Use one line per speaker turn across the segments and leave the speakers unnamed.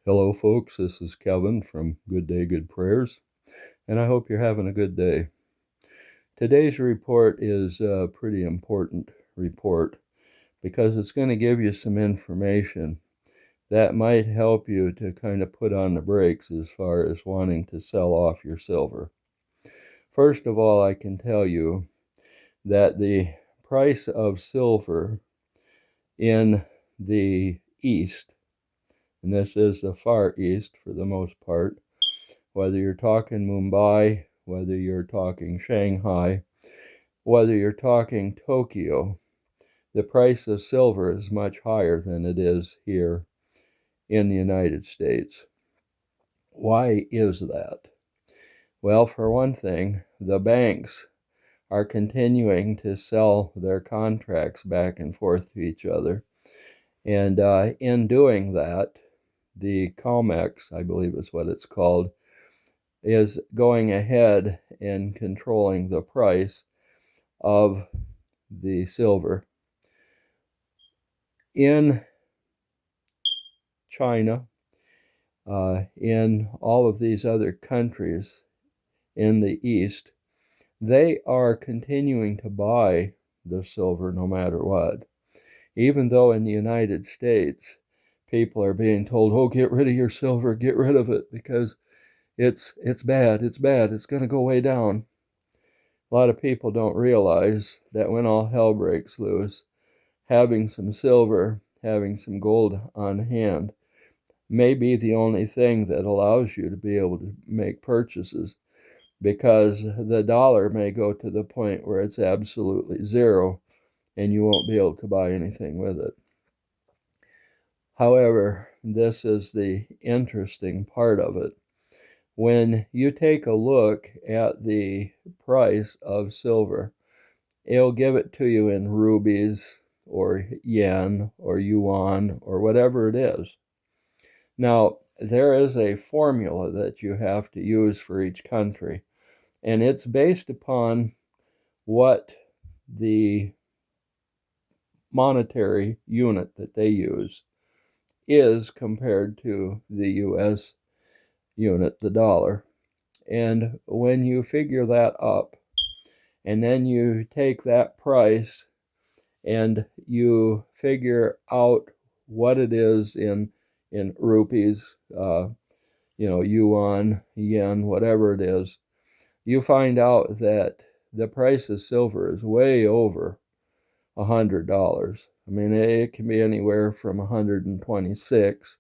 Hello, folks. This is Kevin from Good Day, Good Prayers, and I hope you're having a good day. Today's report is a pretty important report because it's going to give you some information that might help you to kind of put on the brakes as far as wanting to sell off your silver. First of all, I can tell you that the price of silver in the East, and this is the Far East for the most part, whether you're talking Mumbai, whether you're talking Shanghai, whether you're talking Tokyo, the price of silver is much higher than it is here in the United States. Why is that? Well, for one thing, the banks are continuing to sell their contracts back and forth to each other. And in doing that, the COMEX, I believe is what it's called, is going ahead and controlling the price of the silver. In China, in all of these other countries in the East, they are continuing to buy the silver no matter what. Even though in the United States, people are being told, oh, get rid of your silver, get rid of it, because it's bad, it's going to go way down. A lot of people don't realize that when all hell breaks loose, having some silver, having some gold on hand may be the only thing that allows you to be able to make purchases, because the dollar may go to the point where it's absolutely zero and you won't be able to buy anything with it. However, this is the interesting part of it. When you take a look at the price of silver, it'll give it to you in rupees or yen or yuan or whatever it is. Now, there is a formula that you have to use for each country, and it's based upon what the monetary unit that they use is compared to the US unit, the dollar. And when you figure that up, and then you take that price and you figure out what it is in rupees, yuan, yen, whatever it is, you find out that the price of silver is way over $100. I mean, it can be anywhere from 126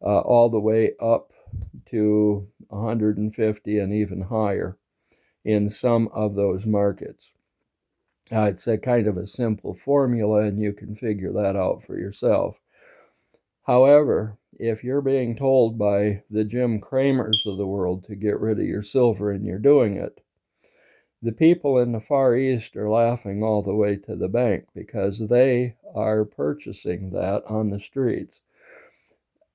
all the way up to 150 and even higher in some of those markets. It's a kind of a simple formula, and you can figure that out for yourself. However, if you're being told by the Jim Cramers of the world to get rid of your silver and you're doing it, the people in the Far East are laughing all the way to the bank because they are purchasing that on the streets.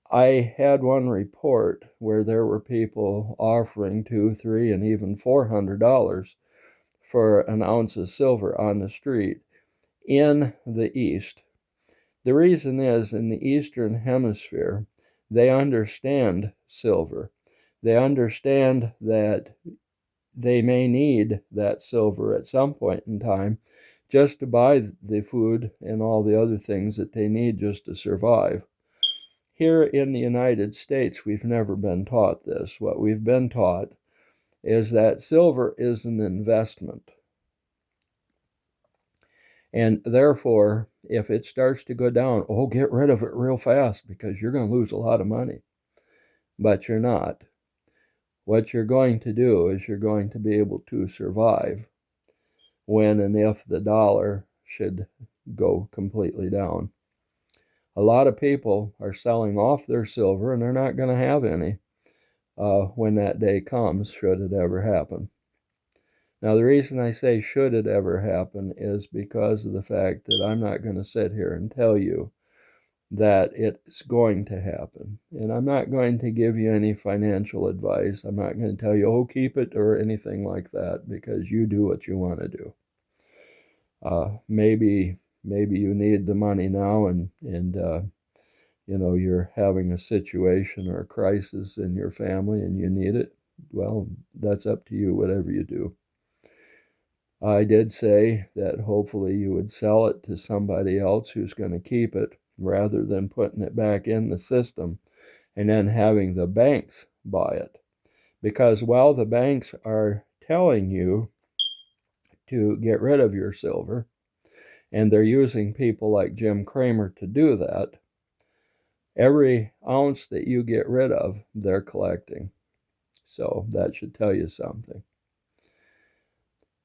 I had one report where there were people offering $200, $300, and even $400 for an ounce of silver on the street in the East. The reason is, in the Eastern Hemisphere, they understand silver. They understand that they may need that silver at some point in time just to buy the food and all the other things that they need just to survive. Here in the United States, we've never been taught this. What we've been taught is that silver is an investment. And therefore, if it starts to go down, oh, get rid of it real fast because you're going to lose a lot of money. But you're not. What you're going to do is you're going to be able to survive when and if the dollar should go completely down. A lot of people are selling off their silver, and they're not going to have any when that day comes, should it ever happen. Now, the reason I say should it ever happen is because of the fact that I'm not going to sit here and tell you that it's going to happen. And I'm not going to give you any financial advice. I'm not going to tell you, oh, keep it or anything like that, because you do what you want to do. Maybe you need the money now, and you're having a situation or a crisis in your family and you need it, well, that's up to you, whatever you do. I did say that hopefully you would sell it to somebody else who's going to keep it rather than putting it back in the system and then having the banks buy it. Because while the banks are telling you to get rid of your silver, and they're using people like Jim Cramer to do that, every ounce that you get rid of, they're collecting. So that should tell you something.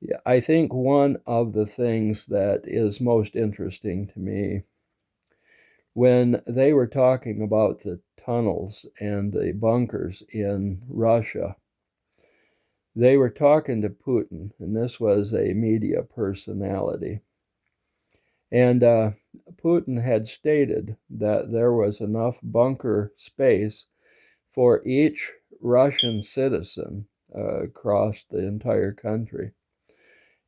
Yeah, I think one of the things that is most interesting to me, when they were talking about the tunnels and the bunkers in Russia, they were talking to Putin, and this was a media personality. And Putin had stated that there was enough bunker space for each Russian citizen across the entire country.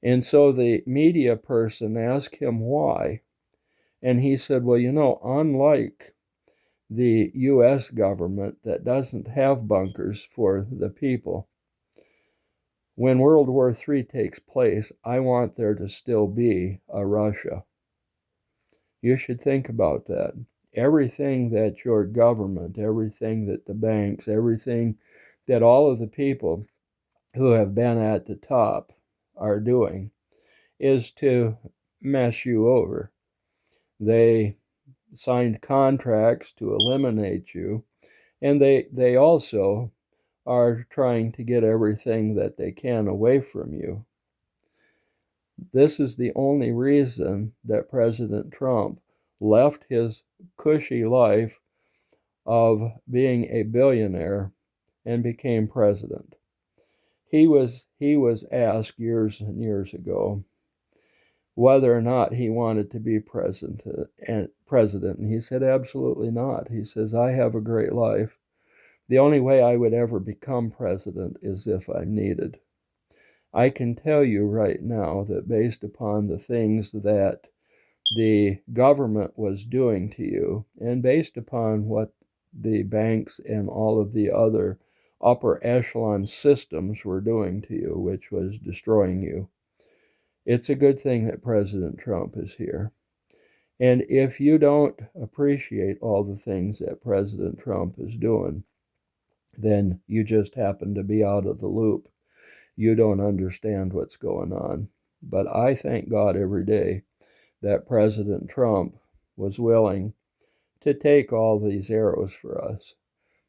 And so the media person asked him why. And he said, well, unlike the U.S. government that doesn't have bunkers for the people, when World War III takes place, I want there to still be a Russia. You should think about that. Everything that your government, everything that the banks, everything that all of the people who have been at the top are doing is to mess you over. They signed contracts to eliminate you, and they also are trying to get everything that they can away from you. This is the only reason that President Trump left his cushy life of being a billionaire and became president. He was asked years and years ago whether or not he wanted to be president, and he said absolutely not. He says, I have a great life. The only way I would ever become president is if I'm needed. I can tell you right now that based upon the things that the government was doing to you, and based upon what the banks and all of the other upper echelon systems were doing to you, which was destroying you, it's a good thing that President Trump is here. And if you don't appreciate all the things that President Trump is doing, then you just happen to be out of the loop. You don't understand what's going on. But I thank God every day that President Trump was willing to take all these arrows for us,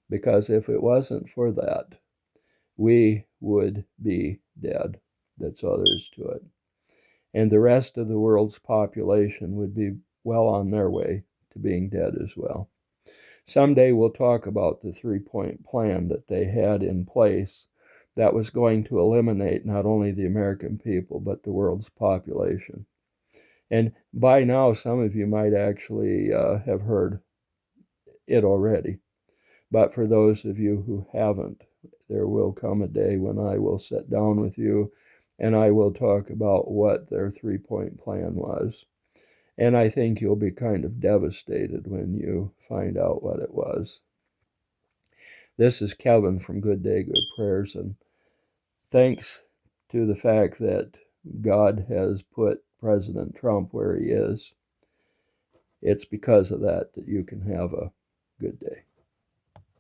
because if it wasn't for that, we would be dead. That's all there is to it. And the rest of the world's population would be well on their way to being dead as well. Someday we'll talk about the three-point plan that they had in place that was going to eliminate not only the American people, but the world's population. And by now, some of you might actually have heard it already. But for those of you who haven't, there will come a day when I will sit down with you and I will talk about what their three-point plan was. And I think you'll be kind of devastated when you find out what it was. This is Kevin from Good Day, Good Prayers, and thanks to the fact that God has put President Trump where he is, it's because of that that you can have a good day.